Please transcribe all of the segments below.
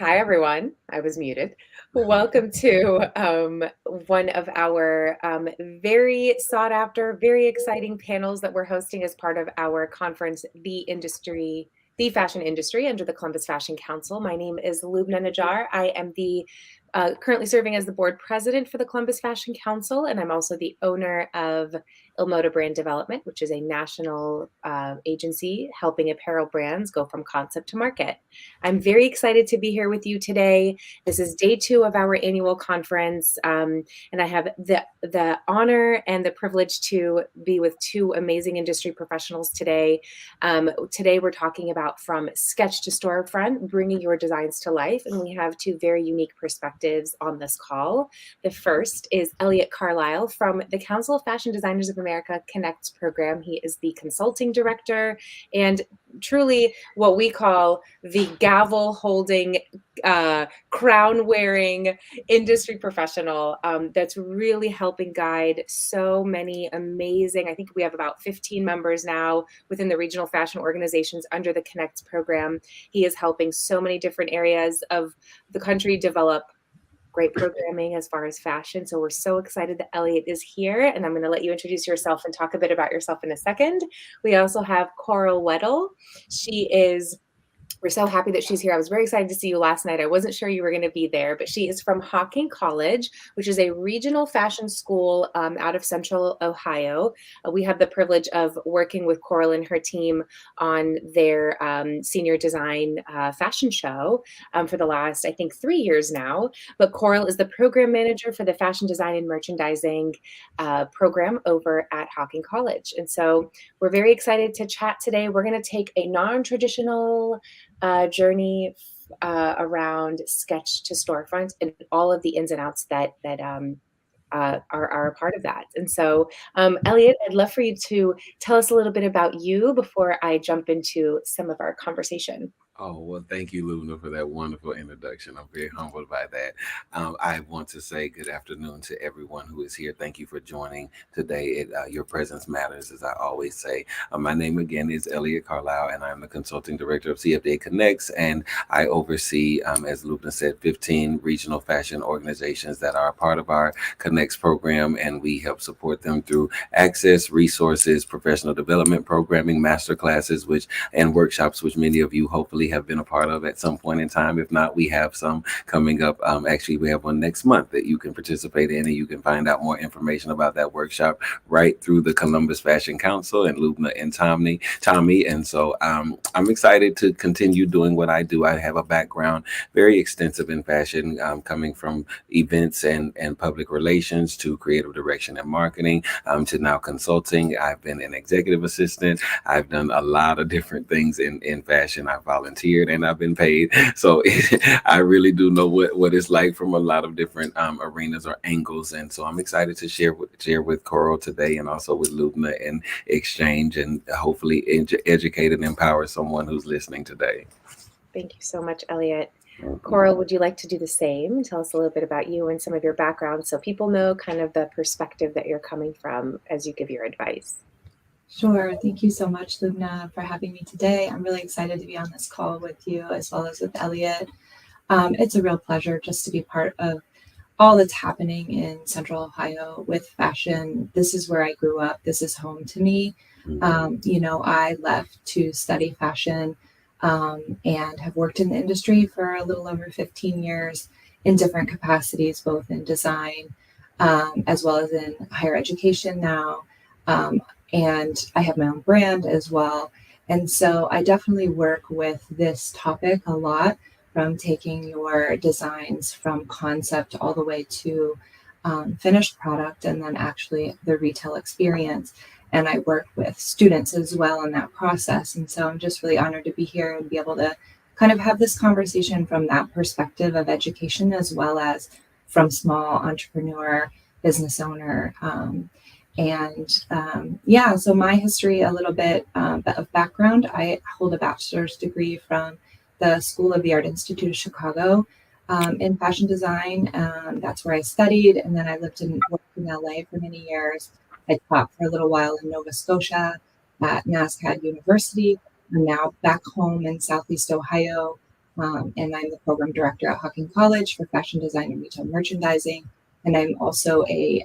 Hi, everyone. I was muted. Welcome to one of our very sought after, very exciting panels that we're hosting as part of our conference, The Fashion Industry, under the Columbus Fashion Council. My name is Lubna Najjar. I am the currently serving as the board president for the Columbus Fashion Council, and I'm also the owner of Ilmoda Brand Development, which is a national agency helping apparel brands go from concept to market. I'm very excited to be here with you today. This is day 2 of our annual conference, and I have the honor and the privilege to be with 2 amazing industry professionals today. Today we're talking about from sketch to storefront, bringing your designs to life, and we have 2 very unique perspectives on this call. The first is Elliot Carlisle from the Council of Fashion Designers of America Connects program. He is the consulting director and truly what we call the gavel holding, crown wearing industry professional that's really helping guide so many amazing, I think we have about 15 members now within the regional fashion organizations under the Connects program. He is helping so many different areas of the country develop great programming as far as fashion. So we're so excited that Elliot is here, and I'm going to let you introduce yourself and talk a bit about yourself in a second. We also have Coral Weddle. We're so happy that she's here. I was very excited to see you last night. I wasn't sure you were going to be there, but she is from Hocking College, which is a regional fashion school out of Central Ohio. We have the privilege of working with Coral and her team on their senior design fashion show for the last, I think, 3 years now. But Coral is the program manager for the fashion design and merchandising program over at Hocking College. And so we're very excited to chat today. We're going to take a non-traditional journey around sketch to storefront and all of the ins and outs that are a part of that. And so, Elliot, I'd love for you to tell us a little bit about you before I jump into some of our conversation. Oh, well, thank you, Luna, for that wonderful introduction. I'm very humbled by that. I want to say good afternoon to everyone who is here. Thank you for joining today. Your presence matters, as I always say. My name again is Elliot Carlisle, and I'm the consulting director of CFDA Connects, and I oversee, as Luna said, 15 regional fashion organizations that are a part of our Connects program, and we help support them through access, resources, professional development programming, master classes, and workshops, which many of you hopefully have been a part of at some point in time. If not, we have some coming up. Actually, we have one next month that you can participate in, and you can find out more information about that workshop right through the Columbus Fashion Council and Lubna and Tommy. And so I'm excited to continue doing what I do. I have a background very extensive in fashion, coming from events and public relations to creative direction and marketing, to now consulting. I've been an executive assistant. I've done a lot of different things in fashion. I volunteered and I've been paid. So I really do know what it's like from a lot of different arenas or angles. And so I'm excited to share with Coral today and also with Lubna and exchange and hopefully educate and empower someone who's listening today. Thank you so much, Elliot. Coral, would you like to do the same? Tell us a little bit about you and some of your background so people know kind of the perspective that you're coming from as you give your advice. Sure. Thank you so much, Lubna, for having me today. I'm really excited to be on this call with you as well as with Elliot. It's a real pleasure just to be part of all that's happening in Central Ohio with fashion. This is where I grew up. This is home to me. I left to study fashion and have worked in the industry for a little over 15 years in different capacities, both in design as well as in higher education now. And I have my own brand as well. And so I definitely work with this topic a lot, from taking your designs from concept all the way to finished product and then actually the retail experience. And I work with students as well in that process. And so I'm just really honored to be here and be able to kind of have this conversation from that perspective of education as well as from small entrepreneur, business owner. So my history, a little bit of background. I hold a bachelor's degree from the School of the Art Institute of Chicago in fashion design. That's where I studied, and then I lived and worked in LA for many years. I taught for a little while in Nova Scotia at NASCAD University. I'm now back home in Southeast Ohio and I'm the program director at Hawking College for fashion design and retail merchandising. And I'm also a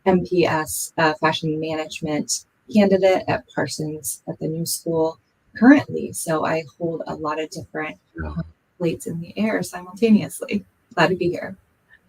MPS fashion management candidate at Parsons at the new school currently. So I hold a lot of different Yeah. plates in the air simultaneously. Glad to be here.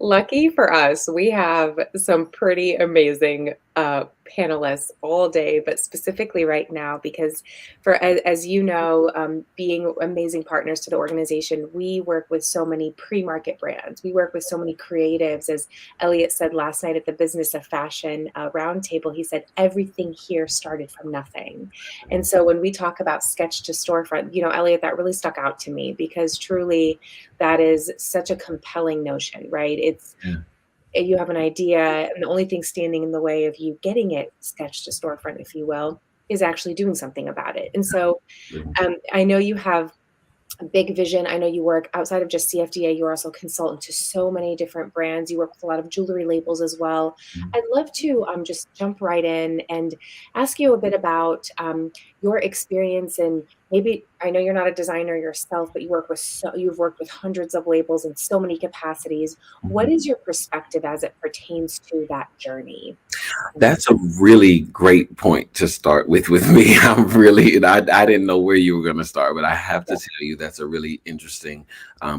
Lucky for us, we have some pretty amazing panelists all day, but specifically right now, because as you know, being amazing partners to the organization, we work with so many pre-market brands. We work with so many creatives. As Elliot said last night at the Business of Fashion roundtable, he said everything here started from nothing. And so when we talk about sketch to storefront, Elliot, that really stuck out to me because truly that is such a compelling notion, right? It's Yeah. you have an idea, and the only thing standing in the way of you getting it sketched to storefront, if you will, is actually doing something about it. And so I know you have a big vision. I know you work outside of just CFDA. You're also a consultant to so many different brands. You work with a lot of jewelry labels as well. Mhm. I'd love to just jump right in and ask you a bit about your experience. And maybe I know you're not a designer yourself, but you've worked with hundreds of labels in so many capacities. What Mhm. is your perspective as it pertains to that journey? That's a really great point to start with me. I'm really, and I didn't know where you were going to start, but I have to tell you that's a really interesting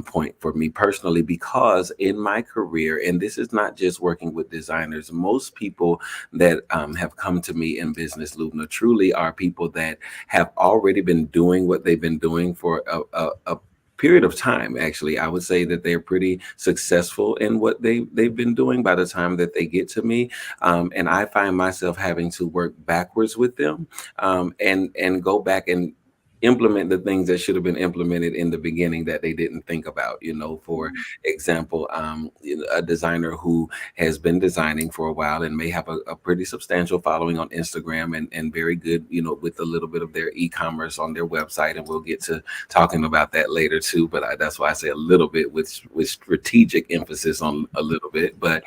point for me personally, because in my career, and this is not just working with designers, most people that have come to me in business, Lubna, truly are people that have already been doing what they've been doing for a period of time. Actually, I would say that they're pretty successful in what they've been doing by the time that they get to me, and I find myself having to work backwards with them, and go back and implement the things that should have been implemented in the beginning that they didn't think about. For example, a designer who has been designing for a while and may have a pretty substantial following on Instagram, and very good, with a little bit of their e-commerce on their website, and we'll get to talking about that later too. But that's why I say a little bit with strategic emphasis on a little bit. But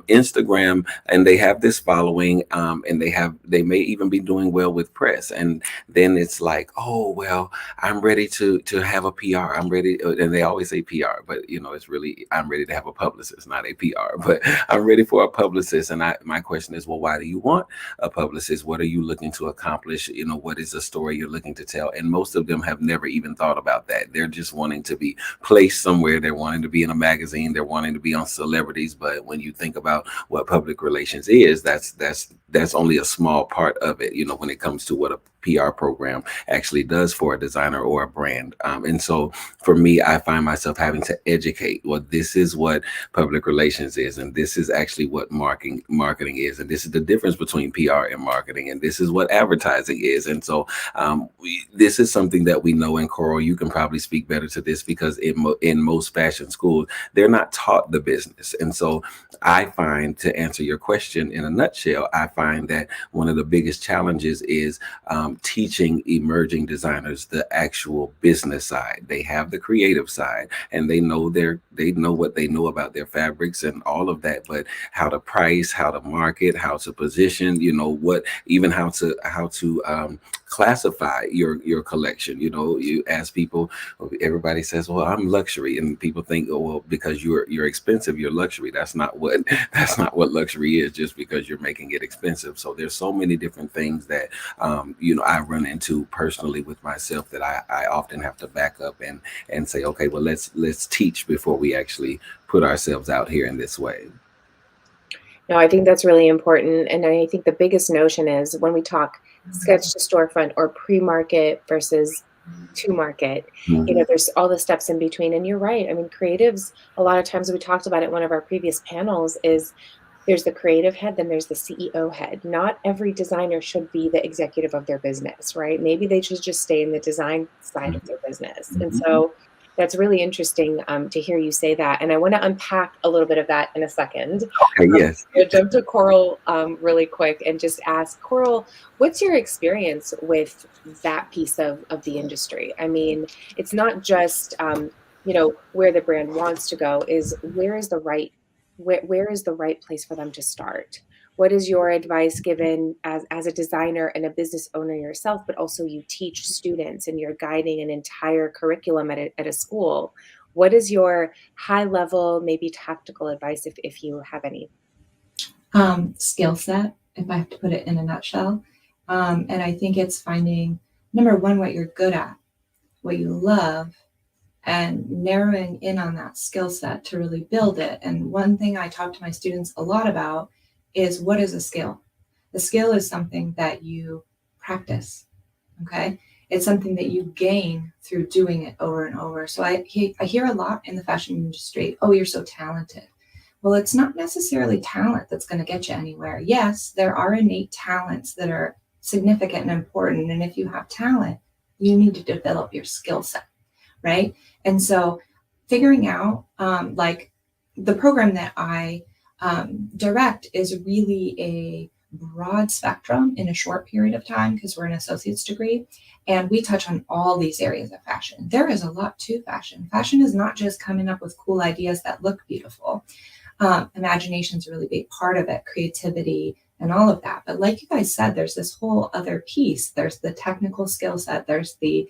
Instagram, and they have this following, and they may even be doing well with press, and then it's like, oh well, I'm ready to have a PR. I'm ready, and they always say PR, but it's really, I'm ready to have a publicist, not a PR, but I'm ready for a publicist. And my question is, well, why do you want a publicist? What are you looking to accomplish? What is the story you're looking to tell? And most of them have never even thought about that. They're just wanting to be placed somewhere. They're wanting to be in a magazine. They're wanting to be on celebrities. But when you think about what public relations is, that's only a small part of it, when it comes to what a PR program actually does for a designer or a brand. And so for me, I find myself having to educate, well, this is what public relations is, and this is actually what marketing is, and this is the difference between PR and marketing, and this is what advertising is. And so this is something that we know. And Coral, you can probably speak better to this, because in most fashion schools, they're not taught the business. And so I find, to answer your question in a nutshell, I find that one of the biggest challenges is teaching emerging designers the actual business side. They have the creative side, and they know what they know about their fabrics and all of that, but how to price, how to market, how to position, how to classify your collection. You ask people, everybody says, well, I'm luxury, and people think, oh well, because you're expensive, you're luxury. That's not what luxury is, just because you're making it expensive. So there's so many different things that I run into personally with myself, that I often have to back up and say, okay, well, let's teach before we actually put ourselves out here in this way. No, I think that's really important. And I think the biggest notion is when we talk sketch to storefront or pre-market versus to market, Mhm. there's all the steps in between. And you're right. I mean, creatives, a lot of times we talked about it in one of our previous panels, is there's the creative head, then there's the CEO head. Not every designer should be the executive of their business, right? Maybe they should just stay in the design side of their business. And Mhm. so that's really interesting to hear you say that. And I want to unpack a little bit of that in a second. Okay, yes. I'll jump to Coral really quick and just ask Coral, what's your experience with that piece of the industry? I mean, it's not just where the brand wants to go, is where is the right place for them to start? What is your advice given as a designer and a business owner yourself, but also you teach students and you're guiding an entire curriculum at a school? What is your high level, maybe tactical advice if you have any? Skill set, if I have to put it in a nutshell. And I think it's finding, number one, what you're good at, what you love, and narrowing in on that skill set to really build it. And one thing I talk to my students a lot about is, what is a skill? The skill is something that you practice. Okay. It's something that you gain through doing it over and over. So I hear a lot in the fashion industry, oh, you're so talented. Well, it's not necessarily talent that's going to get you anywhere. Yes, there are innate talents that are significant and important. And if you have talent, you need to develop your skill set, right? And so figuring out, like the program that I direct is really a broad spectrum in a short period of time because we're an associate's degree. And we touch on all these areas of fashion. There is a lot to fashion. Fashion is not just coming up with cool ideas that look beautiful. Imagination is a really big part of it, creativity and all of that. But like you guys said, there's this whole other piece. There's the technical skill set. There's the,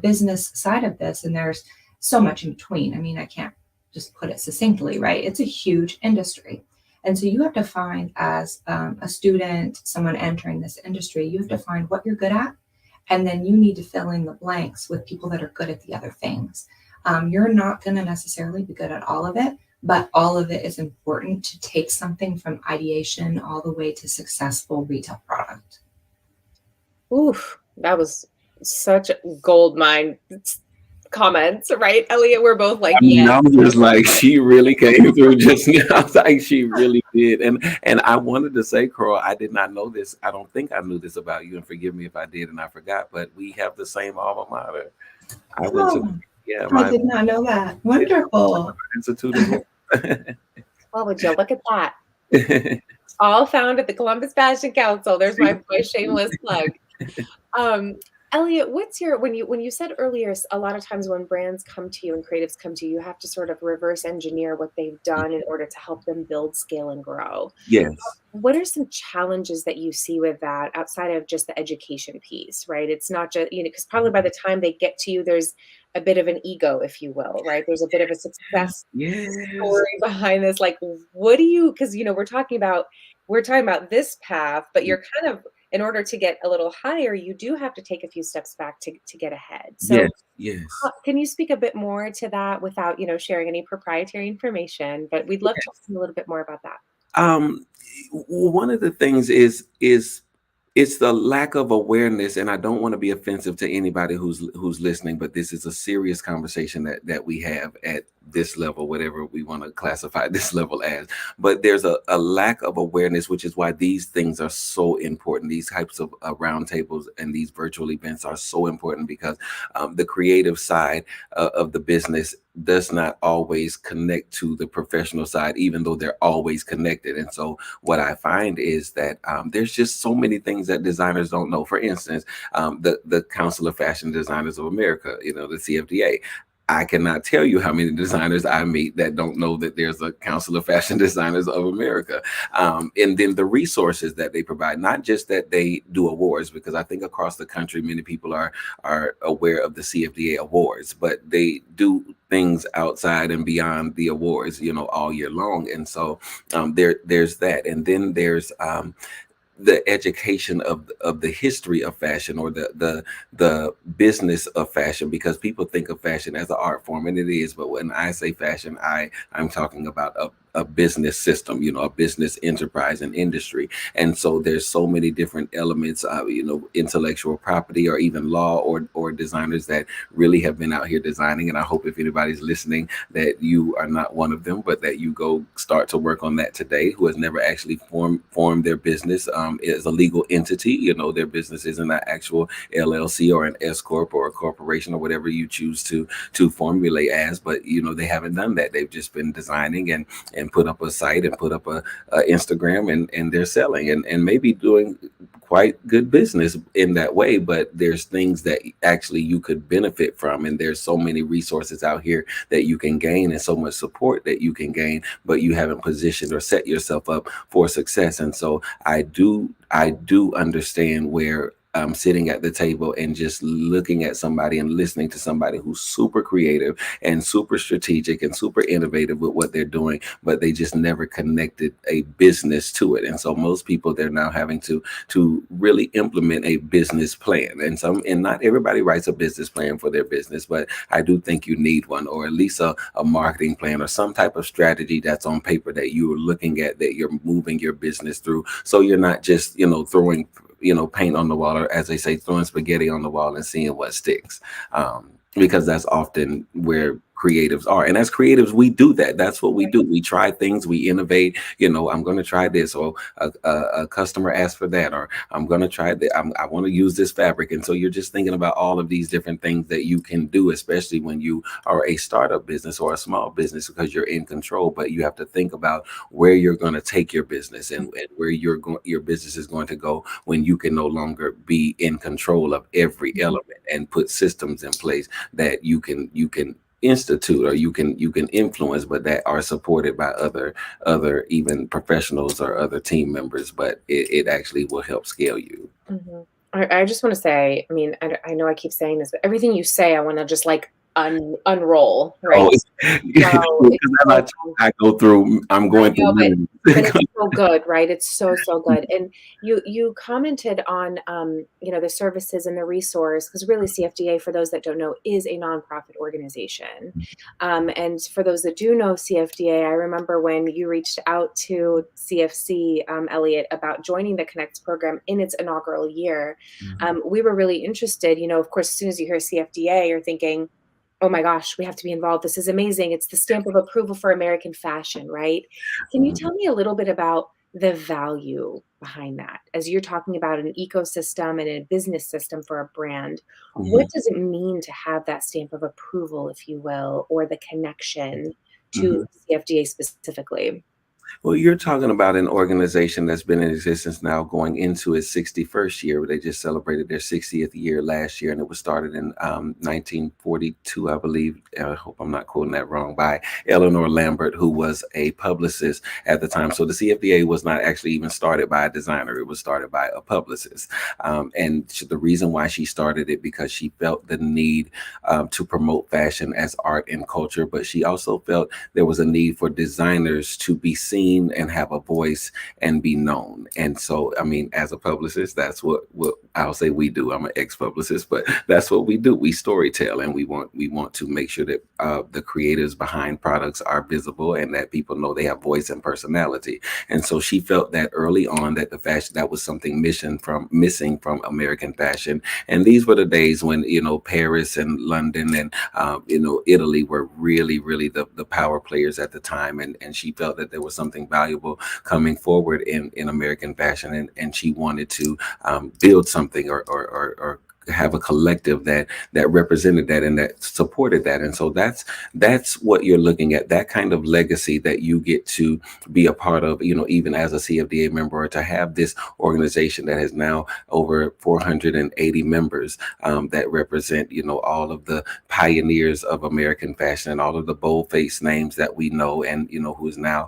business side of this. And there's so much in between. I mean, I can't just put it succinctly, right? It's a huge industry. And so you have to find, as a student, someone entering this industry, you have to find what you're good at. And then you need to fill in the blanks with people that are good at the other things. You're not going to necessarily be good at all of it, but all of it is important to take something from ideation all the way to successful retail product. Oof, that was such gold mine comments, right, Elliot? We're both like, I was just like, she really came through just now. Like, she really did. And I wanted to say, Carl, I did not know this. I don't think I knew this about you, and forgive me if I did and I forgot, but we have the same alma mater. I went to, I did not know that. Wonderful. Institute as well. Well, would you look at that? All found at the Columbus Fashion Council. There's my shameless plug. Elliot, what's your, when you said earlier, a lot of times when brands come to you and creatives come to you, you have to sort of reverse engineer what they've done in order to help them build, scale, and grow. Yes. What are some challenges that you see with that outside of just the education piece, right? It's not just, because probably by the time they get to you, there's a bit of an ego, if you will, right? There's a bit of a success story behind this. Like, what do you, because, we're talking about this path, but you're kind of, in order to get a little higher, you do have to take a few steps back to get ahead. So yes. Can you speak a bit more to that without, sharing any proprietary information? But we'd love to talk a little bit more about that. One of the things is it's the lack of awareness, and I don't want to be offensive to anybody who's listening, but this is a serious conversation that we have at this level, whatever we want to classify this level as. But there's a lack of awareness, which is why these things are so important. These types of roundtables and these virtual events are so important because the creative side of the business does not always connect to the professional side, even though they're always connected. And so what I find is that there's just so many things that designers don't know. For instance, the Council of Fashion Designers of America, the CFDA. I cannot tell you how many designers I meet that don't know that there's a Council of Fashion Designers of America. And then the resources that they provide, not just that they do awards, because I think across the country, many people are aware of the CFDA awards, but they do things outside and beyond the awards, all year long. And so there's that. And then there's the education of the history of fashion, or the business of fashion, because people think of fashion as an art form, and it is. But when I say fashion, I'm talking about a business system, a business enterprise and industry. And so there's so many different elements, intellectual property, or even law, or designers that really have been out here designing. And I hope if anybody's listening that you are not one of them, but that you go start to work on that today, who has never actually formed their business as a legal entity. Their business isn't an actual LLC or an S corp or a corporation or whatever you choose to formulate as, but they haven't done that. They've just been designing and put up a site and put up a Instagram, and they're selling and maybe doing quite good business in that way, but there's things that actually you could benefit from, and there's so many resources out here that you can gain and so much support that you can gain, but you haven't positioned or set yourself up for success. And so I do understand where sitting at the table and just looking at somebody and listening to somebody who's super creative and super strategic and super innovative with what they're doing, but they just never connected a business to it. And so most people, they're now having to really implement a business plan. And not everybody writes a business plan for their business, but I do think you need one, or at least a marketing plan or some type of strategy that's on paper that you're looking at, that you're moving your business through. So you're not just, throwing paint on the wall, or as they say, throwing spaghetti on the wall and seeing what sticks. Because that's often where creatives are. And as creatives, we do that. That's what we do. We try things, we innovate. I'm going to try this, or a customer asked for that, or I'm going to try that. I want to use this fabric. And so you're just thinking about all of these different things that you can do, especially when you are a startup business or a small business, because you're in control. But you have to think about where you're going to take your business, and where your business is going to go when you can no longer be in control of every element, and put systems in place that you can institute, or you can influence, but that are supported by other even professionals or other team members, but it actually will help scale you. Mhm. I just want to say, I mean, I know I keep saying this, but everything you say, I want to just like unroll, right? Oh, So because it's I, so I go through, I'm I going know, through but many. it's so good, right? It's so, so good. And you commented on the services and the resource, because really CFDA, for those that don't know, is a nonprofit organization. And for those that do know CFDA, I remember when you reached out to CFC, Elliot, about joining the Connects program in its inaugural year. We were really interested. Of course, as soon as you hear CFDA, you're thinking, oh my gosh, we have to be involved. This is amazing. It's the stamp of approval for American fashion, right? Can you tell me a little bit about the value behind that? As you're talking about an ecosystem and a business system for a brand, what Mhm, does it mean to have that stamp of approval, if you will, or the connection to mhm. CFDA specifically? Well, you're talking about an organization that's been in existence now going into its 61st year. They just celebrated their 60th year last year, and it was started in 1942, I believe. I hope I'm not quoting that wrong, by Eleanor Lambert, who was a publicist at the time. So the CFDA was not actually even started by a designer. It was started by a publicist. And the reason why she started it, because she felt the need to promote fashion as art and culture, but she also felt there was a need for designers to be seen and have a voice and be known. And so, I mean, as a publicist, that's what I'll say we do. I'm an ex-publicist, but that's what we do. We storytell, and we want to make sure that the creators behind products are visible, and that people know they have voice and personality. And so she felt that early on, that the fashion, that was something missing from American fashion. And these were the days when Paris and London and Italy were really the power players at the time. And she felt that there was something valuable coming forward in American fashion, and she wanted to build something, or have a collective that represented that and that supported that. And so that's what you're looking at, that kind of legacy that you get to be a part of, even as a CFDA member, or to have this organization that has now over 480 members, that represent all of the pioneers of American fashion, and all of the bold-faced names that we know, and who is now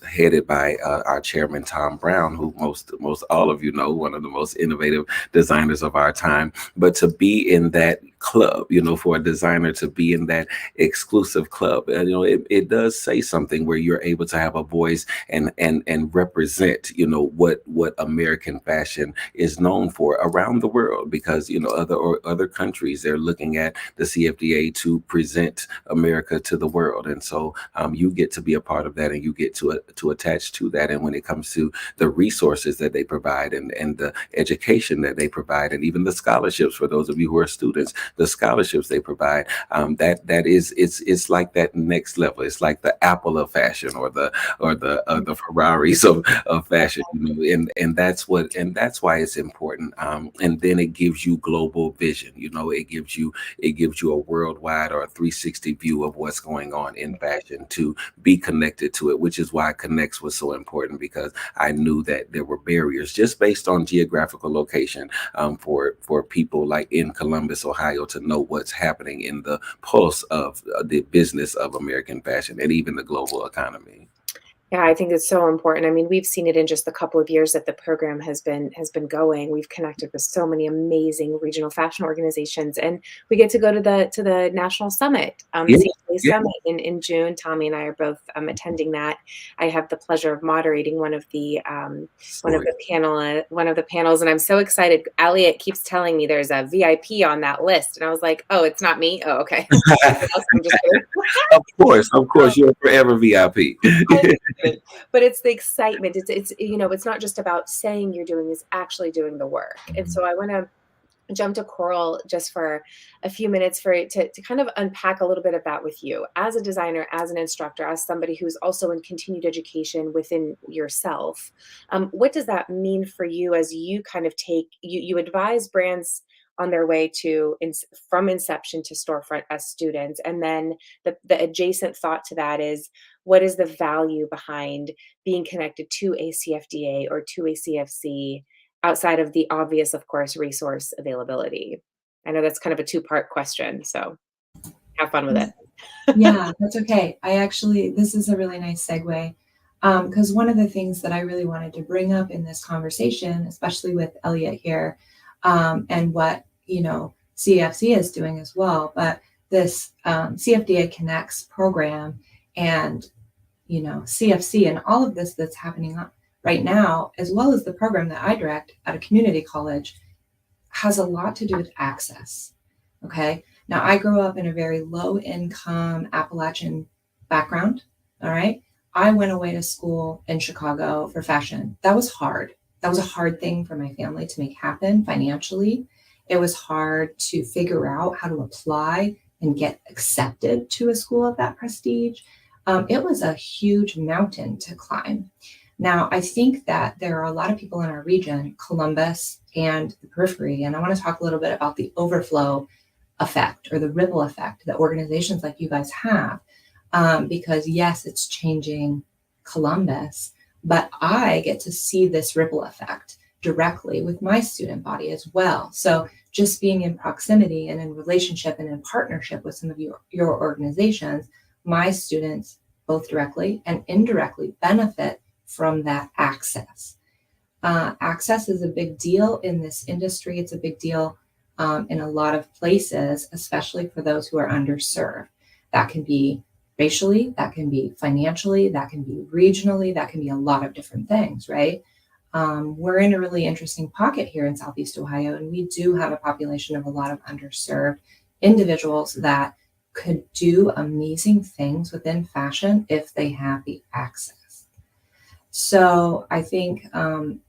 headed by our chairman Tom Brown, who most all of one of the most innovative designers of our time. But to be in that club, for a designer to be in that exclusive club, it does say something, where you're able to have a voice and represent what American fashion is known for around the world, because other countries, they're looking at the CFDA to present America to the world. And so you get to be a part of that, and you get to attach to that. And when it comes to the resources that they provide, and the education that they provide, and even the scholarships for those of you who are students, the scholarships they provide. That is it's like that next level. It's like the Apple of fashion, or the Ferraris of fashion, and that's why it's important. And then it gives you global vision. It gives you a worldwide or a 360 view of what's going on in fashion, to be connected to it, which is why Connects was so important, because I knew that there were barriers just based on geographical location, for people like in Columbus, Ohio, to know what's happening in the pulse of the business of American fashion and even the global economy. Yeah, I think it's so important. I mean, we've seen it in just the couple of years that the program has been going. We've connected with so many amazing regional fashion organizations, and we get to go to the national summit, the Yeah, CFA yeah, summit in June. Tommy and I are both attending that. I have the pleasure of moderating so one of the panels, and I'm so excited. Elliot keeps telling me there's a VIP on that list, and I was like, oh, it's not me. Oh, okay. Someone else. I'm just kidding. of course, you're a forever VIP. Excitement. But it's the excitement. It's not just about saying you're doing this, actually doing the work. And so I want to jump to Coral just for a few minutes to kind of unpack a little bit of that with you as a designer, as an instructor, as somebody who's also in continued education within yourself. What does that mean for you as you kind of you advise brands on their way from inception to storefront as students, and then the adjacent thought to that is, what is the value behind being connected to a CFDA or to a CFC outside of the obvious, of course, resource availability? I know that's kind of a two-part question, so have fun with it. Yeah, that's okay. This is a really nice segue, because one of the things that I really wanted to bring up in this conversation, especially with Elliot here, and what, CFC is doing as well, but this CFDA Connects program and, CFC and all of this that's happening right now, as well as the program that I direct at a community college, has a lot to do with access. Okay. Now, I grew up in a very low income Appalachian background. All right. I went away to school in Chicago for fashion. That was hard. That was a hard thing for my family to make happen financially. It was hard to figure out how to apply and get accepted to a school of that prestige. It was a huge mountain to climb. Now, I think that there are a lot of people in our region, Columbus and the periphery, and I want to talk a little bit about the overflow effect or the ripple effect that organizations like you guys have. Because yes, it's changing Columbus, but I get to see this ripple effect directly with my student body as well. So just being in proximity and in relationship and in partnership with some of your organizations, my students both directly and indirectly benefit from that access. Access is a big deal in this industry. It's a big deal in a lot of places, especially for those who are underserved. That can be racially, that can be financially, that can be regionally, that can be a lot of different things, right? We're in a really interesting pocket here in Southeast Ohio, and we do have a population of a lot of underserved individuals that could do amazing things within fashion if they have the access. So I think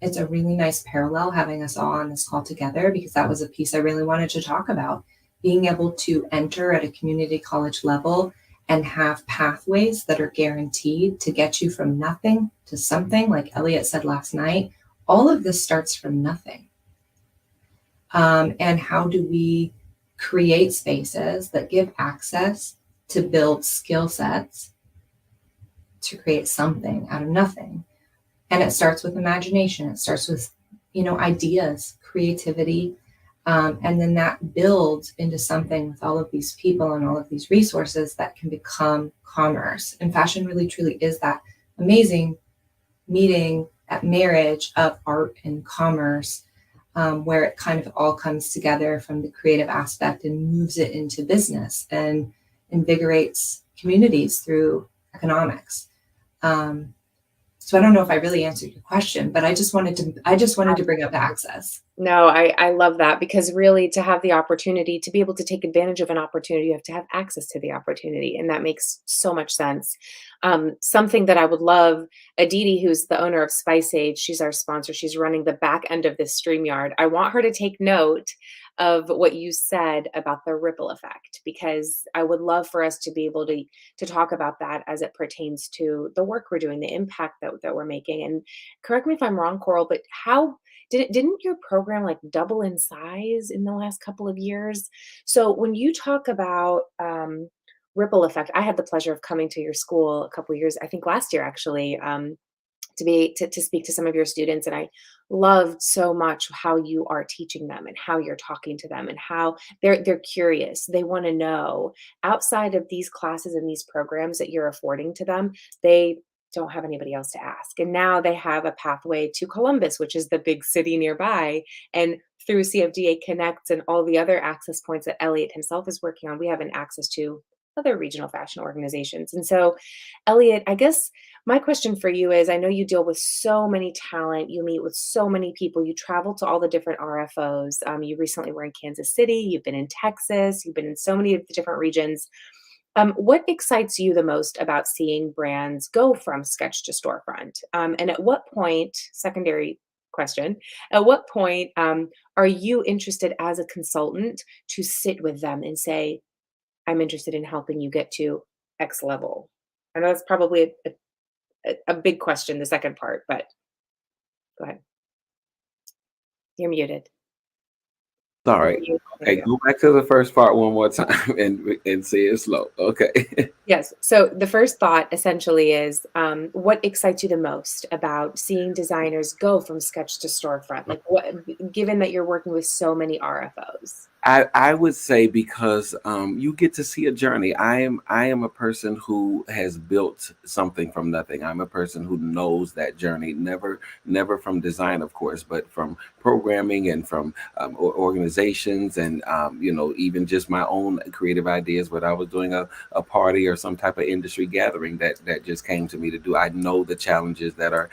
it's a really nice parallel having us all on this call together, because that was a piece I really wanted to talk about. Being able to enter at a community college level and have pathways that are guaranteed to get you from nothing to something, like Elliot said last night. All of this starts from nothing. And how do we create spaces that give access to build skill sets to create something out of nothing? And it starts with imagination. It starts with, ideas, creativity, and then that builds into something with all of these people and all of these resources that can become commerce. And fashion really, truly is that amazing meeting, that marriage of art and commerce, where it kind of all comes together from the creative aspect and moves it into business and invigorates communities through economics. So I don't know if I really answered your question, but I just wanted to bring up access. No, I love that, because really, to have the opportunity to be able to take advantage of an opportunity, you have to have access to the opportunity. And that makes so much sense. Something that I would love, Aditi, who's the owner of Spice Age, she's our sponsor. She's running the back end of this StreamYard. I want her to take note of what you said about the ripple effect, because I would love for us to be able to talk about that as it pertains to the work we're doing, the impact that we're making. And correct me if I'm wrong, Coral, but how didn't your program like double in size in the last couple of years? So when you talk about ripple effect, I had the pleasure of coming to your school a couple of years, I think last year actually, to speak to some of your students, and I loved so much how you are teaching them and how you're talking to them and how they're curious, they want to know. Outside of these classes and these programs that you're affording to them, they don't have anybody else to ask, and now they have a pathway to Columbus, which is the big city nearby. And through CFDA Connects and all the other access points that Elliot himself is working on, we have an access to other regional fashion organizations. And so, Elliot, I guess my question for you is, I know you deal with so many talent, you meet with so many people, you travel to all the different RFOs. You recently were in Kansas City, you've been in Texas, you've been in so many of the different regions. What excites you the most about seeing brands go from sketch to storefront? And at what point, secondary question, at what point are you interested as a consultant to sit with them and say, I'm interested in helping you get to X level? I know that's probably a big question, the second part, but go ahead. You're muted. Sorry. There Okay, you go. go back to the first part one more time and say it slow. Okay. Yes. So the first thought essentially is, what excites you the most about seeing designers go from sketch to storefront? Like, what, given that you're working with so many RFOs? I would say because you get to see a journey. I am a person who has built something from nothing. I'm a person who knows that journey, never from design, of course, but from programming and from organizations and even just my own creative ideas. When I was doing a party or some type of industry gathering that just came to me to do. I know the challenges that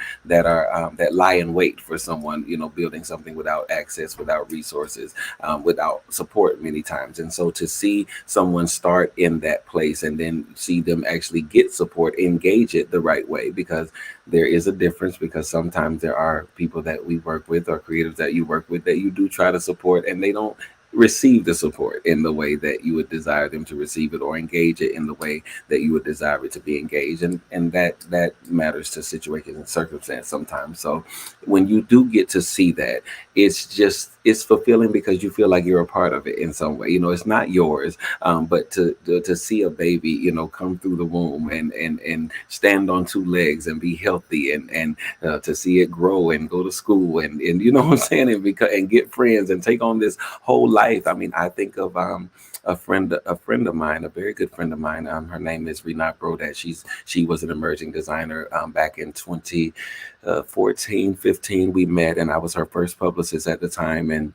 lie in wait for someone, building something without access, without resources, without support many times. And so to see someone start in that place and then see them actually get support, engage it the right way, because there is a difference, because sometimes there are people that we work with or creatives that you work with that you do try to support and they don't receive the support in the way that you would desire them to receive it, or engage it in the way that you would desire it to be engaged. And that matters to situations and circumstance sometimes. So when you do get to see that, it's fulfilling because you feel like you're a part of it in some way. It's not yours, but to see a baby, come through the womb and stand on two legs and be healthy, and to see it grow and go to school and you know what I'm saying, and get friends and take on this whole life. I mean, I think of a friend of mine, a very good friend of mine. Her name is Renat Brodat. She was an emerging designer back in 2014, 15. We met, and I was her first publicist at the time. And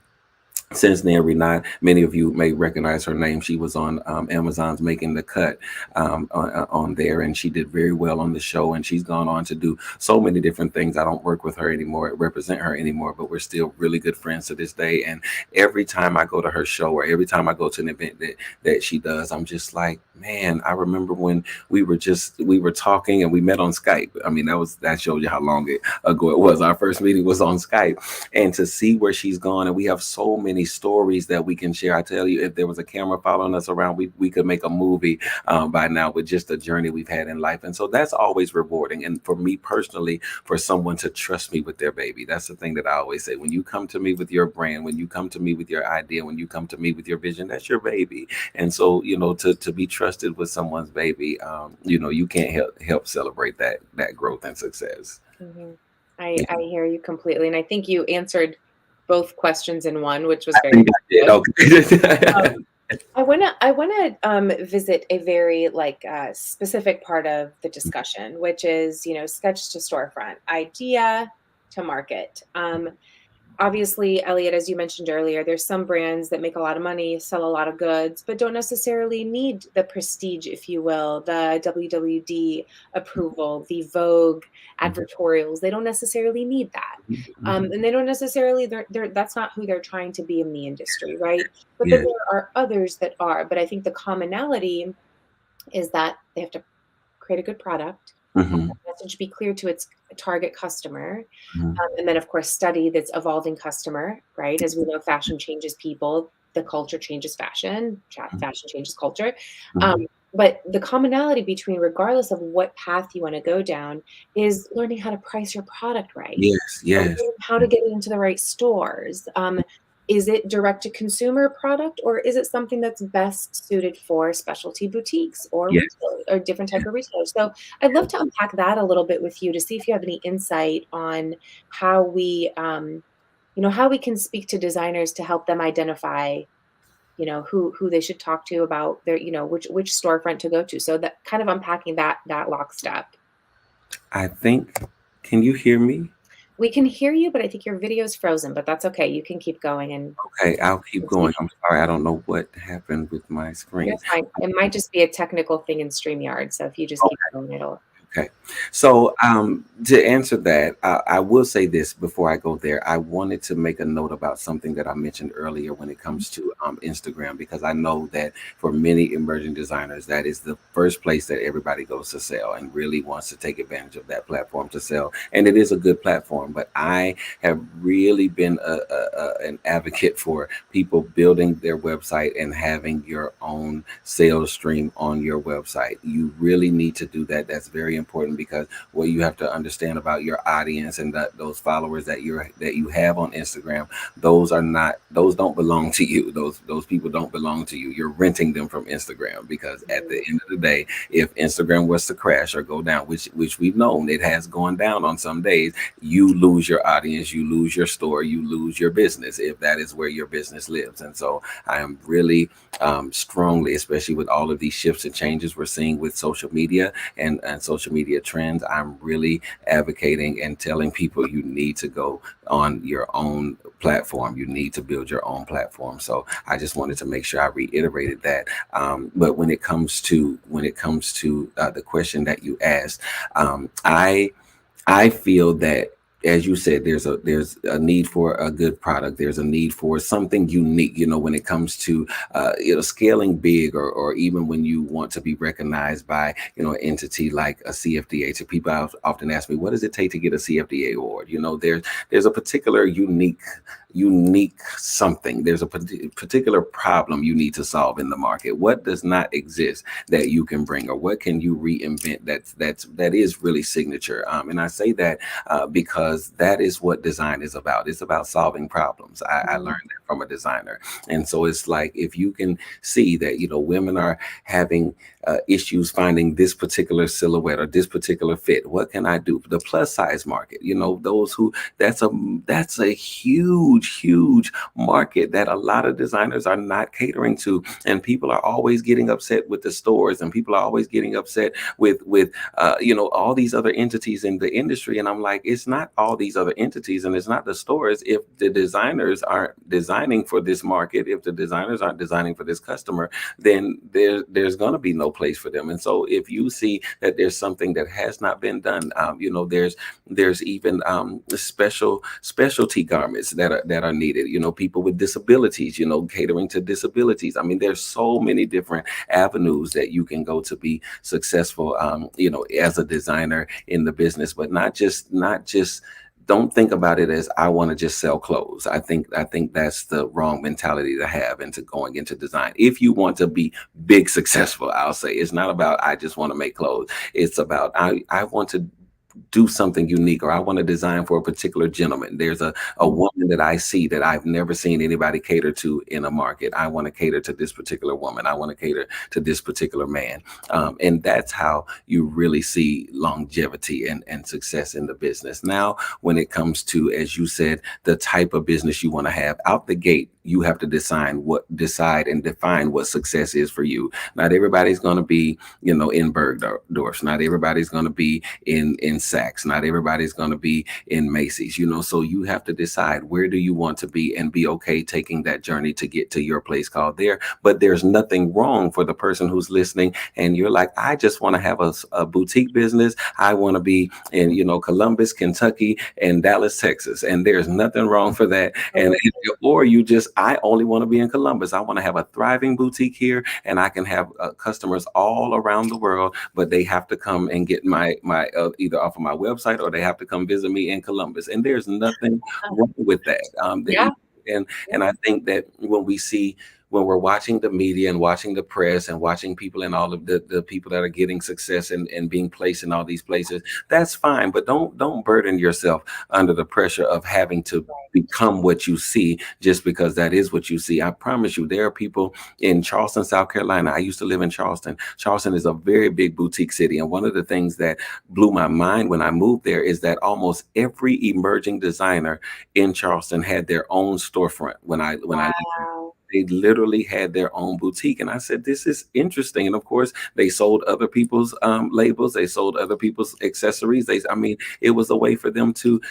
since then, Renat, many of you may recognize her name. She was on Amazon's Making the Cut on there, and she did very well on the show. And she's gone on to do so many different things. I don't work with her anymore, represent her anymore, but we're still really good friends to this day. And every time I go to her show, or every time I go to an event that she does, I'm just like, man, I remember when we were talking and we met on Skype. I mean, that shows you how long ago it was. Our first meeting was on Skype, and to see where she's gone, and we have so many stories that we can share. I tell you, if there was a camera following us around, we could make a movie by now with just the journey we've had in life. And so that's always rewarding. And for me personally, for someone to trust me with their baby, that's the thing that I always say. When you come to me with your brand, when you come to me with your idea, when you come to me with your vision, that's your baby. And so, to be trusted with someone's baby, you can't help celebrate that growth and success. Hmm. Yeah. I hear you completely, and I think you answered both questions in one, which was I very think I did. good. Okay. I wanna visit a very specific part of the discussion, which is sketch to storefront, idea to market. Obviously, Elliot, as you mentioned earlier, there's some brands that make a lot of money, sell a lot of goods, but don't necessarily need the prestige, if you will, the WWD approval, the Vogue advertorials. They don't necessarily need that. Mhm. And they don't necessarily, that's not who they're trying to be in the industry, right? But then Yeah. there are others that are. But I think the commonality is that they have to create a good product. Mhm. message be clear to its target customer. Mhm. And then, of course, study this evolving customer, right? As we know, fashion changes people, the culture changes fashion, fashion changes culture. Um, Mhm. but the commonality between, regardless of what path you want to go down, is learning how to price your product right, Yes, yes. learning how to get it into the right stores. Is it direct to consumer product, or is it something that's best suited for specialty boutiques or Yes, retail or different type yes, of retailers? So I'd love yes. to unpack that a little bit with you to see if you have any insight on how we, how we can speak to designers to help them identify, who they should talk to about their, which storefront to go to. So that kind of unpacking that lockstep. I think, can you hear me? We can hear you, but I think your video is frozen, but that's okay. You can keep going and Okay, I'll keep continue. going. I'm sorry, I don't know what happened with my You're screen. fine. It might just be a technical thing in StreamYard. So if you just keep going, it'll. Okay. So to answer that, I will say this before I go there. I wanted to make a note about something that I mentioned earlier when it comes to Instagram, because I know that for many emerging designers, that is the first place that everybody goes to sell and really wants to take advantage of that platform to sell. And it is a good platform, but I have really been an advocate for people building their website and having your own sales stream on your website. You really need to do that. That's very important, because what you have to understand about your audience and those followers that you have on Instagram, those don't belong to you. Those people don't belong to you. You're renting them from Instagram, because at the end of the day, if Instagram was to crash or go down, which we've known it has gone down on some days, you lose your audience, you lose your store, you lose your business, if that is where your business lives. And so I am really strongly, especially with all of these shifts and changes we're seeing with social media and social media trends, I'm really advocating and telling people you need to go on your own platform. You need to build your own platform. So I just wanted to make sure I reiterated that. But when it comes to the question that you asked, I feel that, as you said, there's a need for a good product. There's a need for something unique. When it comes to scaling big, or even when you want to be recognized by an entity like a CFDA. So people often ask me, what does it take to get a CFDA award? There's a particular unique something. There's a particular problem you need to solve in the market. What does not exist that you can bring, or what can you reinvent that is really signature? And I say that because that is what design is about. It's about solving problems. I learned that from a designer. And so it's like, if you can see that women are having issues finding this particular silhouette or this particular fit, what can I do? The plus size market, those who that's a huge market that a lot of designers are not catering to. And people are always getting upset with the stores, and people are always getting upset with all these other entities in the industry. And I'm like, it's not all these other entities, and it's not the stores. If the designers aren't designing for this market, if the designers aren't designing for this customer, then there's going to be no place for them. And so if you see that there's something that has not been done, there's even specialty garments that are needed. People with disabilities, catering to disabilities. I mean, there's so many different avenues that you can go to be successful, as a designer in the business. But not just don't think about it as, I want to just sell clothes. I think that's the wrong mentality to have into going into design. If you want to be big successful, I'll say, it's not about, I just want to make clothes. It's about, I want to do something unique, or I want to design for a particular gentleman. There's a woman that I see that I've never seen anybody cater to in a market. I want to cater to this particular woman. I want to cater to this particular man. And that's how you really see longevity and success in the business. Now, when it comes to, as you said, the type of business you want to have out the gate, you have to decide and define what success is for you. Not everybody's going to be, in Bergdorf's. Not everybody's going to be in Saks. Not everybody's going to be in Macy's. So you have to decide, where do you want to be, and be okay taking that journey to get to your place called there. But there's nothing wrong for the person who's listening, and you're like, I just want to have a boutique business. I want to be in, Columbus, Kentucky, and Dallas, Texas, and there's nothing wrong for that. And or you just, I only want to be in Columbus. I want to have a thriving boutique here, and I can have customers all around the world, but they have to come and get my either off off of my website, or they have to come visit me in Columbus. And there's nothing wrong with that. Yeah. And I think that when we're watching the media and watching the press and watching people and all of the people that are getting success and being placed in all these places, that's fine. But don't burden yourself under the pressure of having to become what you see just because that is what you see. I promise you, there are people in Charleston, South Carolina. I used to live in Charleston. Charleston is a very big boutique city. And one of the things that blew my mind when I moved there is that almost every emerging designer in Charleston had their own storefront. When I Wow. they literally had their own boutique. And I said, this is interesting. And of course, they sold other people's labels. They sold other people's accessories. I mean, it was a way for them to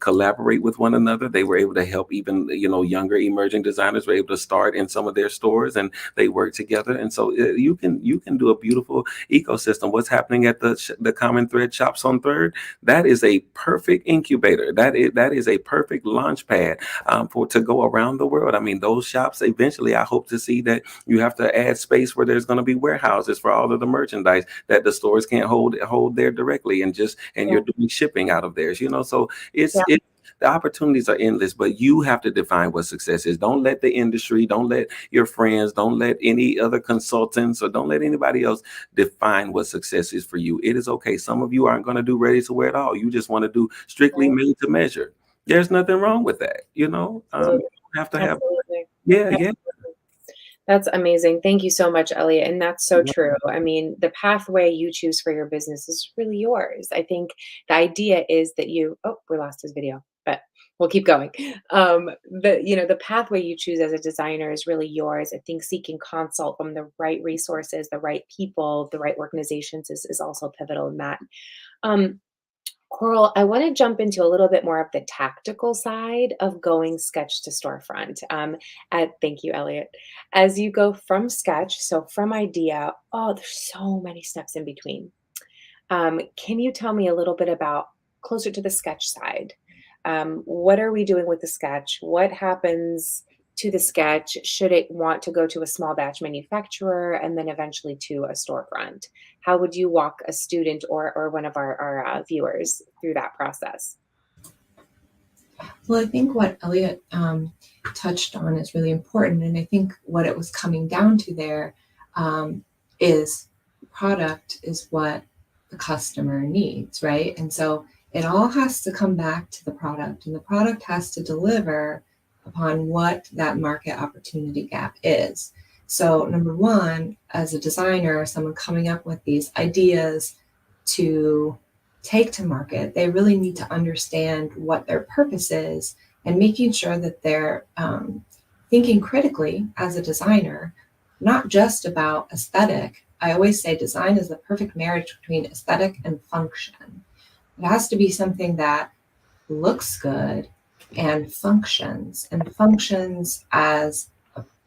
collaborate with one another. They were able to help even, younger emerging designers were able to start in some of their stores, and they work together. And so you can do a beautiful ecosystem. What's happening at the Common Thread Shops on Third? That is a perfect incubator. That is a perfect launch pad to go around the world. I mean, those shops, eventually I hope to see that you have to add space where there's going to be warehouses for all of the merchandise that the stores can't hold there directly, and you're doing shipping out of there. So the opportunities are endless, but you have to define what success is. Don't let the industry, don't let your friends, don't let any other consultants, or don't let anybody else define what success is for you. It is okay. Some of you aren't going to do ready to wear at all. You just want to do strictly made to measure. There's nothing wrong with that. You don't have to have. Absolutely. Yeah. That's amazing. Thank you so much, Elliot. And that's so true. I mean, the pathway you choose for your business is really yours. I think the idea is that we lost his video, but we'll keep going. The pathway you choose as a designer is really yours. I think seeking consult from the right resources, the right people, the right organizations is also pivotal in that. Coral, I want to jump into a little bit more of the tactical side of going sketch to storefront. Thank you, Elliot. As you go from sketch, so from idea, there's so many steps in between. Can you tell me a little bit about closer to the sketch side? What are we doing with the sketch? What happens to the sketch? Should it want to go to a small batch manufacturer and then eventually to a storefront? How would you walk a student or one of our viewers through that process? Well, I think what Elliot touched on is really important. And I think what it was coming down to there is product is what the customer needs, right? And so it all has to come back to the product, and the product has to deliver upon what that market opportunity gap is. So number one, as a designer, someone coming up with these ideas to take to market, they really need to understand what their purpose is, and making sure that they're thinking critically as a designer, not just about aesthetic. I always say design is the perfect marriage between aesthetic and function. It has to be something that looks good and functions as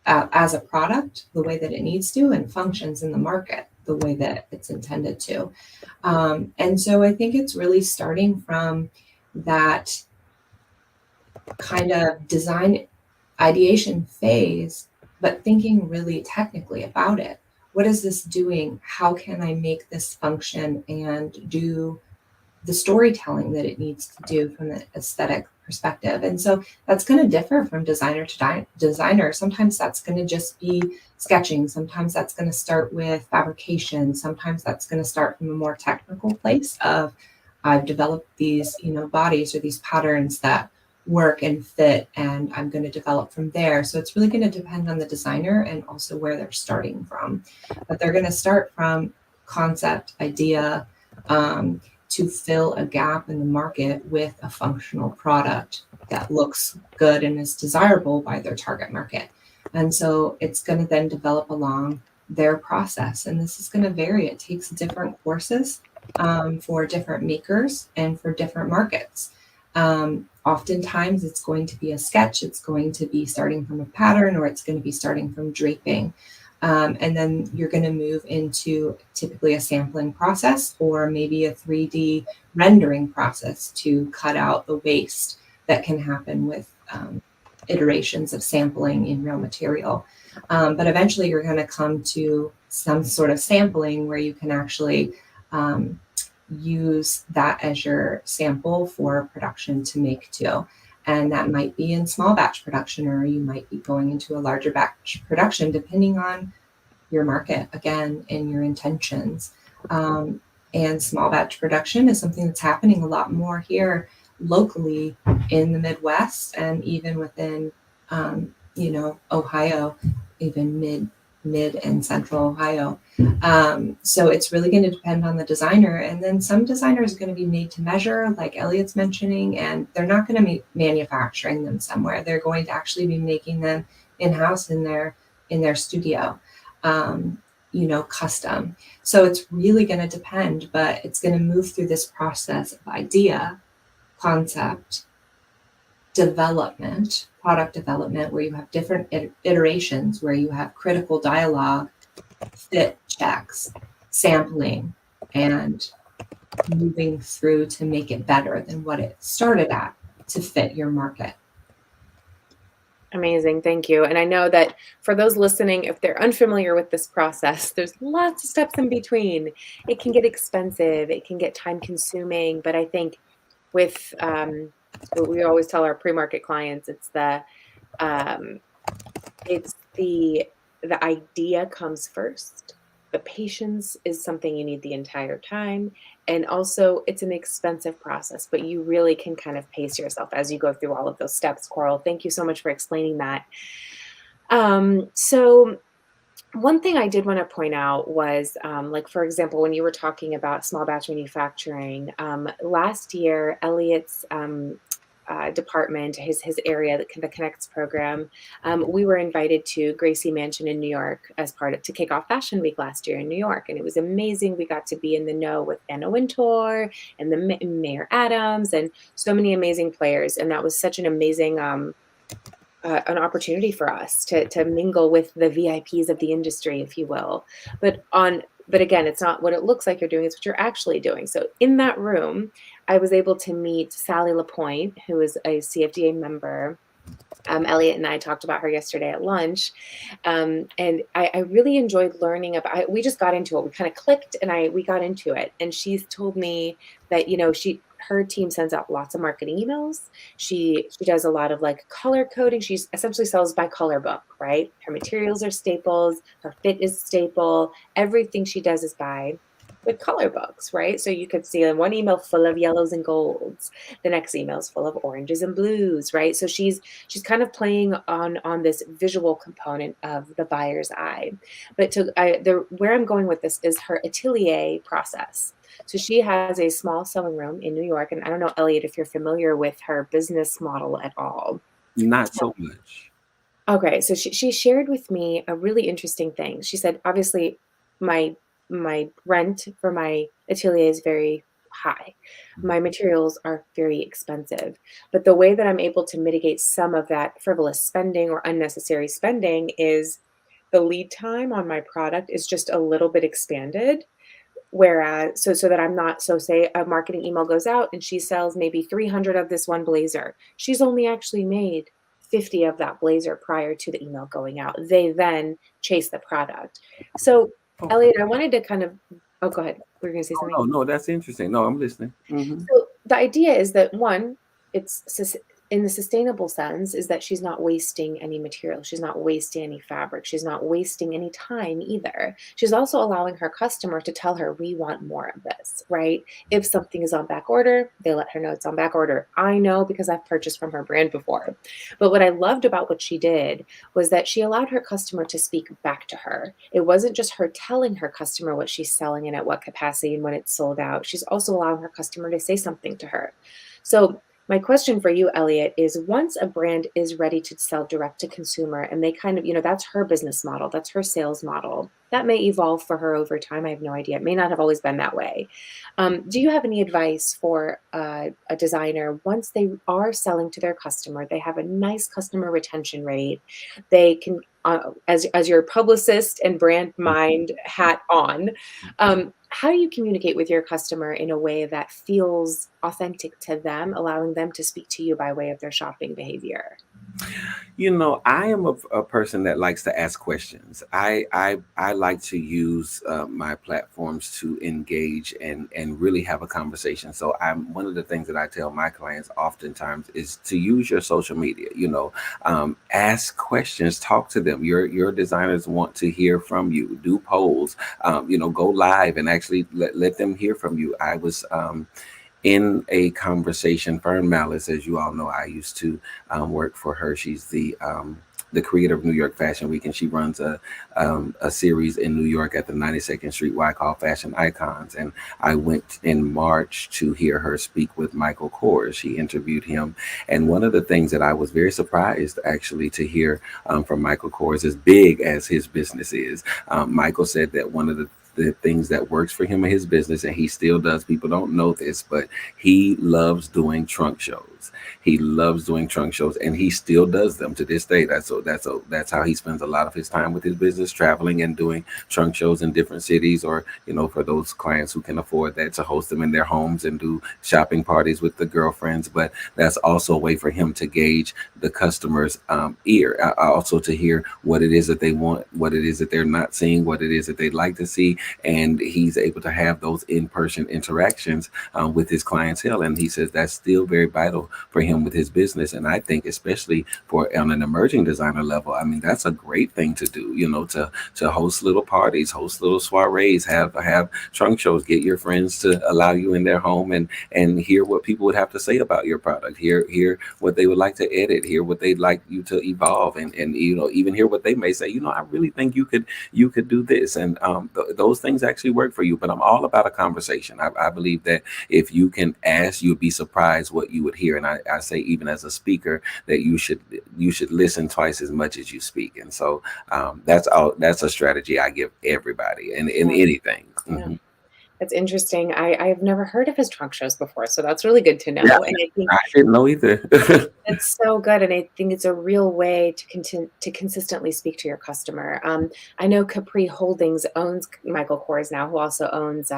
a product the way that it needs to, and functions in the market the way that it's intended to. And so I think it's really starting from that kind of design ideation phase, but thinking really technically about it. What is this doing? How can I make this function and do the storytelling that it needs to do from the aesthetic perspective? And so that's going to differ from designer to designer. Sometimes that's going to just be sketching. Sometimes that's going to start with fabrication. Sometimes that's going to start from a more technical place of I've developed these, bodies or these patterns that work and fit, and I'm going to develop from there. So it's really going to depend on the designer and also where they're starting from. But they're going to start from concept, idea, to fill a gap in the market with a functional product that looks good and is desirable by their target market. And so it's going to then develop along their process. And this is going to vary. It takes different courses for different makers and for different markets. Oftentimes it's going to be a sketch. It's going to be starting from a pattern, or it's going to be starting from draping. And then you're going to move into typically a sampling process, or maybe a 3D rendering process to cut out the waste that can happen with iterations of sampling in real material. But eventually you're going to come to some sort of sampling where you can actually use that as your sample for production to make too. And that might be in small batch production, or you might be going into a larger batch production, depending on your market again and your intentions. And small batch production is something that's happening a lot more here locally in the Midwest, and even within, Ohio, even mid and central Ohio. So it's really going to depend on the designer. And then some designers are going to be made to measure, like Elliot's mentioning, and they're not going to be manufacturing them somewhere. They're going to actually be making them in-house in their studio, custom. So it's really going to depend, but it's going to move through this process of idea, concept, development, product development, where you have different iterations, where you have critical dialogue, fit checks, sampling, and moving through to make it better than what it started at to fit your market. Amazing. Thank you. And I know that for those listening, if they're unfamiliar with this process, there's lots of steps in between. It can get expensive. It can get time consuming. But I think with what we always tell our pre-market clients, um, it's the idea comes first. The patience is something you need the entire time. And also, it's an expensive process, but you really can kind of pace yourself as you go through all of those steps. Coral, thank you so much for explaining that. So one thing I did want to point out was, like, for example, when you were talking about small batch manufacturing, last year, Elliot's department, his area, the Connects program, we were invited to Gracie Mansion in New York to kick off Fashion Week last year in New York, and it was amazing. We got to be in the know with Anna Wintour and the Mayor Adams and so many amazing players, and that was such an amazing an opportunity for us to mingle with the VIPs of the industry, if you will. But again, it's not what it looks like you're doing, it's what you're actually doing. So in that room, I was able to meet Sally Lapointe, who is a CFDA member. Elliot and I talked about her yesterday at lunch. And I really enjoyed learning about, we just got into it. We kind of clicked and we got into it. And she's told me that, her team sends out lots of marketing emails. She does a lot of like color coding. She essentially sells by color book, right? Her materials are staples. Her fit is staple. Everything she does is by with color books, right? So you could see in one email full of yellows and golds. The next email is full of oranges and blues, right? So she's kind of playing on this visual component of the buyer's eye. But where I'm going with this is her atelier process. So she has a small sewing room in New York, and I don't know, Elliot, if you're familiar with her business model at all. Not so much. Okay, so she shared with me a really interesting thing. She said, obviously, my rent for my atelier is very high. My materials are very expensive. But the way that I'm able to mitigate some of that frivolous spending or unnecessary spending is the lead time on my product is just a little bit expanded. Whereas, so that I'm not, so say a marketing email goes out and she sells maybe 300 of this one blazer. She's only actually made 50 of that blazer prior to the email going out. They then chase the product. So, Elliot, I wanted to kind of, oh, go ahead. We were going to say something. Oh, no, that's interesting. No, I'm listening. Mm-hmm. So the idea is that one, it's in the sustainable sense is that she's not wasting any material. She's not wasting any fabric. She's not wasting any time either. She's also allowing her customer to tell her, we want more of this, right? If something is on back order, they let her know it's on back order. I know because I've purchased from her brand before. But what I loved about what she did was that she allowed her customer to speak back to her. It wasn't just her telling her customer what she's selling and at what capacity and when it's sold out. She's also allowing her customer to say something to her. So my question for you, Elliot, is once a brand is ready to sell direct to consumer and they kind of, that's her business model, that's her sales model, that may evolve for her over time. I have no idea. It may not have always been that way. Do you have any advice for a designer once they are selling to their customer, they have a nice customer retention rate, they can, as your publicist and brand mind hat on, how do you communicate with your customer in a way that feels authentic to them, allowing them to speak to you by way of their shopping behavior? I am a person that likes to ask questions. I like to use my platforms to engage and really have a conversation. So I'm one of the things that I tell my clients oftentimes is to use your social media. Ask questions, talk to them. Your designers want to hear from you. Do polls. Go live and actually let them hear from you. I was in a conversation. Fern Malice, as you all know, I used to work for her. She's the creator of New York Fashion Week, and she runs a series in New York at the 92nd Street Y called Fashion Icons. And I went in March to hear her speak with Michael Kors. She interviewed him, and one of the things that I was very surprised actually to hear from Michael Kors, as big as his business is, Michael said that one of the things that works for him in his business, and he still does. People don't know this, but he loves doing trunk shows. He loves doing trunk shows, and he still does them to this day. That's how he spends a lot of his time with his business, traveling and doing trunk shows in different cities, or for those clients who can afford that, to host them in their homes and do shopping parties with the girlfriends. But that's also a way for him to gauge the customer's ear, also to hear what it is that they want, what it is that they're not seeing, what it is that they'd like to see, and he's able to have those in-person interactions with his clientele. And he says that's still very vital for him with his business. And I think especially for on an emerging designer level, I mean, that's a great thing to do, to host little parties, host little soirees, have trunk shows, get your friends to allow you in their home and hear what people would have to say about your product, hear what they would like to edit, hear what they'd like you to evolve, and even hear what they may say, I really think you could do this. And those things actually work for you. But I'm all about a conversation. I believe that if you can ask, you'll be surprised what you would hear. And I say, even as a speaker, that you should listen twice as much as you speak. And so that's a strategy I give everybody in anything. Yeah. Mhm. That's interesting. I've never heard of his trunk shows before, so that's really good to know. Yeah, And I think I didn't know either. that's so good, and I think it's a real way to consistently speak to your customer. I know Capri Holdings owns Michael Kors now, who also owns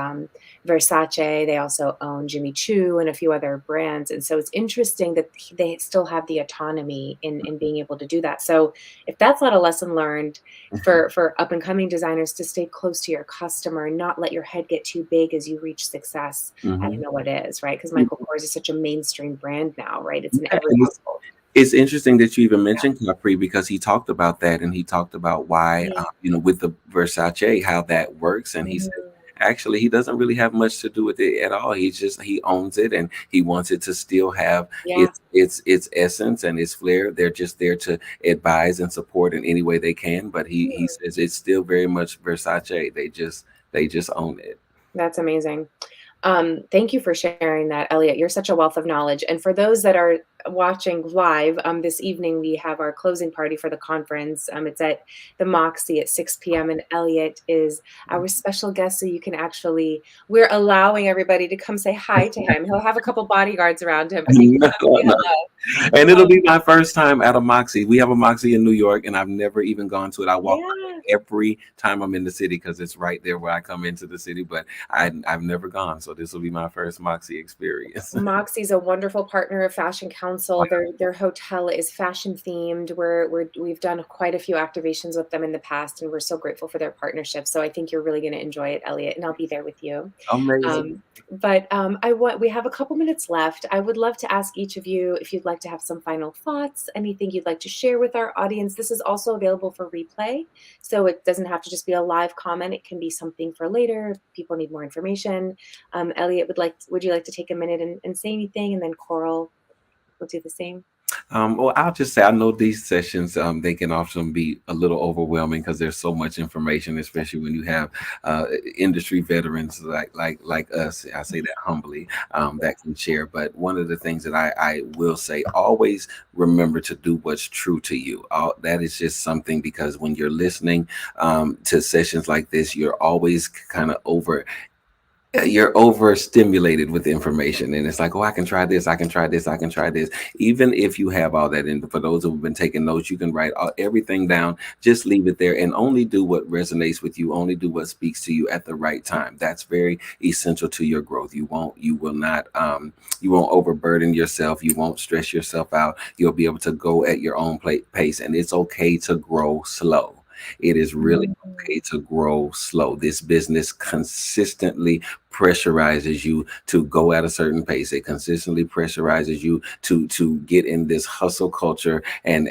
Versace. They also own Jimmy Choo and a few other brands, and so it's interesting that they still have the autonomy in being able to do that. So if that's not a lesson learned for up and coming designers, to stay close to your customer, not let your head get too big as you reach success, I don't Mhm. know what is, right? Because Michael Kors is such a mainstream brand now, right? It's in Yeah, every and household. it's interesting that you even Yeah. mentioned Capri, because he talked about that, and he talked about why, Yeah. with the Versace, how that works. And he said, Mhm. actually, he doesn't really have much to do with it at all. He owns it, and he wants it to still have Yeah. its essence and its flair. They're just there to advise and support in any way they can. But he Hmm. says it's still very much Versace. They just own it. That's amazing. Thank you for sharing that, Elliot. You're such a wealth of knowledge. And for those that are watching live, this evening we have our closing party for the conference. It's at the Moxie at 6 p.m. and Elliot is our special guest, so you can we're allowing everybody to come say hi to him. He'll have a couple bodyguards around him, but you can come say No, hello. and it'll Um, be my first time at a Moxie. We have a Moxie in New York, and I've never even gone to it. I walk by yeah. it every time I'm in the city because it's right there where I come into the city. But I've never gone, so this will be my first Moxie experience. Moxie's a wonderful partner of Fashion Council. Their hotel is fashion themed. We've done quite a few activations with them in the past, and we're so grateful for their partnership. So I think you're really going to enjoy it, Elliot, and I'll be there with you. Amazing. But we have a couple minutes left. I would love to ask each of you if you'd like to have some final thoughts, anything you'd like to share with our audience. This is also available for replay, so it doesn't have to just be a live comment. It can be something for later if people need more information. Elliot, would you like to take a minute and say anything, and then Coral will do the same. Well, I'll just say I know these sessions they can often be a little overwhelming because there's so much information, especially when you have industry veterans like us. I say that humbly, that can share. But one of the things that I will say, always remember to do what's true to you. That is just something, because when you're listening to sessions like this, you're always kind of over you're overstimulated with information, and it's like, oh, I can try this, I can try this, I can try this. Even if you have all that, and for those who have been taking notes, you can write everything down. Just leave it there and only do what resonates with you, only do what speaks to you at the right time. That's very essential to your growth. You will not you won't overburden yourself, you won't stress yourself out. You'll be able to go at your own pace, and it's okay to grow slow. It is really okay to grow slow. This business consistently pressurizes you to go at a certain pace. It consistently pressurizes you to get in this hustle culture and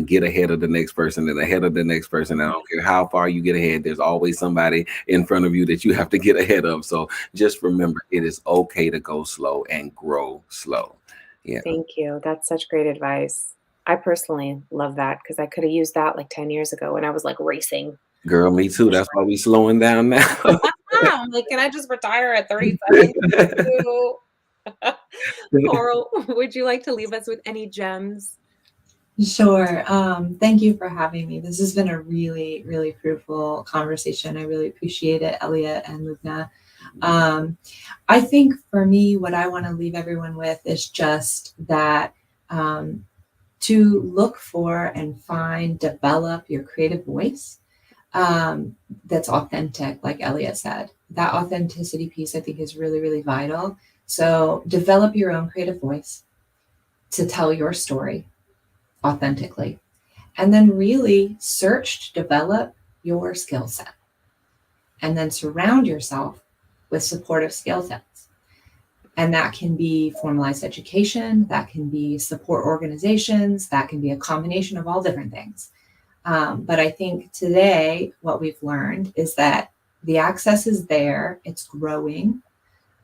get ahead of the next person and ahead of the next person. I don't care how far you get ahead, there's always somebody in front of you that you have to get ahead of. So just remember, it is okay to go slow and grow slow. Yeah. Thank you. That's such great advice. I personally love that because I could have used that like 10 years ago when I was like racing. Girl, me too. That's why we slowing down now. I'm like, can I just retire at 37? Coral, would you like to leave us with any gems? Sure. Thank you for having me. This has been a really, really fruitful conversation. I really appreciate it, Elliot and Lubna. I think for me, what I want to leave everyone with is just that to look for and find, develop your creative voice that's authentic, like Elliot said. That authenticity piece, I think, is really, really vital. So develop your own creative voice to tell your story authentically, and then really search to develop your skill set, and then surround yourself with supportive skill sets. And that can be formalized education, that can be support organizations, that can be a combination of all different things. But I think today what we've learned is that the access is there, it's growing,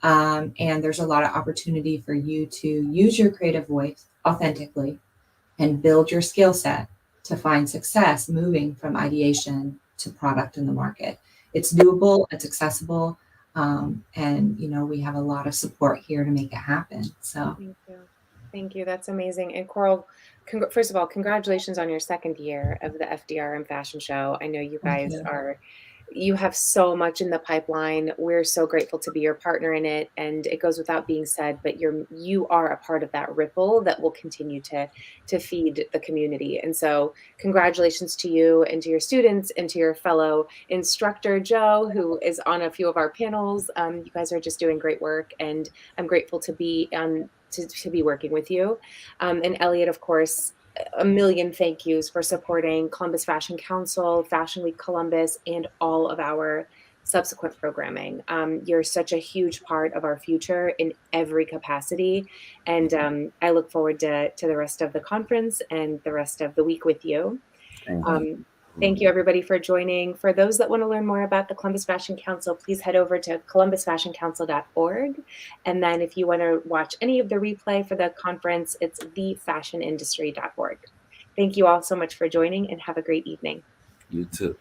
and there's a lot of opportunity for you to use your creative voice authentically and build your skill set to find success moving from ideation to product in the market. It's doable, it's accessible, and we have a lot of support here to make it happen. So Thank you. Thank you. That's amazing. And Coral, first of all, congratulations on your second year of the FDRM Fashion Show. I know you thank guys you. you have so much in the pipeline. We're so grateful to be your partner in it. And it goes without being said, but you are a part of that ripple that will continue to feed the community. And so congratulations to you and to your students and to your fellow instructor, Joe, who is on a few of our panels. You guys are just doing great work, and I'm grateful to be to be working with you. And Elliot, of course, a million thank yous for supporting Columbus Fashion Council, Fashion Week Columbus, and all of our subsequent programming. You're such a huge part of our future in every capacity. And I look forward to the rest of the conference and the rest of the week with you. Thank you, everybody, for joining. For those that want to learn more about the Columbus Fashion Council, please head over to columbusfashioncouncil.org. And then if you want to watch any of the replay for the conference, it's thefashionindustry.org. Thank you all so much for joining, and have a great evening. You too.